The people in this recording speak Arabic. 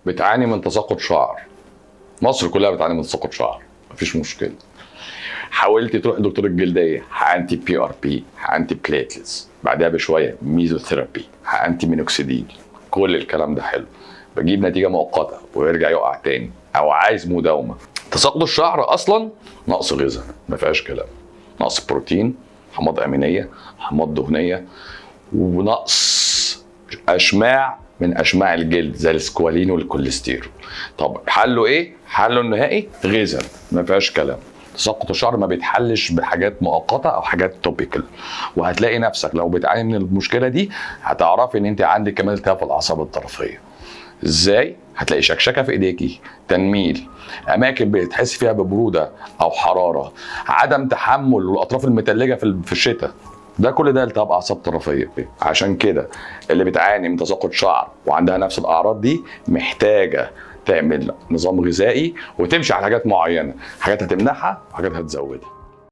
بتعاني من تساقط شعر، مصر كلها بتعاني من تساقط شعر، مفيش مشكله. حاولت تروح لدكتور الجلديه، حقنتي بي ار بي، حقنتي بليتلز، بعدها بشويه ميزوثيرابي، حقنتي مينوكسيديل، كل الكلام ده حلو، بجيب نتيجه مؤقته ويرجع يقع تاني، او عايز مداومه. تساقط الشعر اصلا نقص غذاء، ما فيهاش كلام، نقص بروتين، حماض امينيه، حماض دهنيه، ونقص اشماع من اشماع الجلد زي السكوالين والكوليسترول. طب حله ايه؟ حله النهائي غذاء، ما فيهاش كلام. تساقط الشعر ما بيتحلش بحاجات مؤقته او حاجات توبيكال، وهتلاقي نفسك لو بتعاني من المشكله دي هتعرفي ان انت عندك كمان التهاب في الاعصاب الطرفيه. ازاي؟ هتلاقي شكشكه في ايديكي، تنميل، اماكن بتحس فيها ببروده او حراره، عدم تحمل الاطراف المتلجه في الشتاء، ده كل ده التهاب اعصاب طرفيه. عشان كده اللي بتعاني من تساقط شعر وعندها نفس الاعراض دي محتاجه تعمل نظام غذائي وتمشي على حاجات معينه، حاجات هتمنعها وحاجات هتزودها.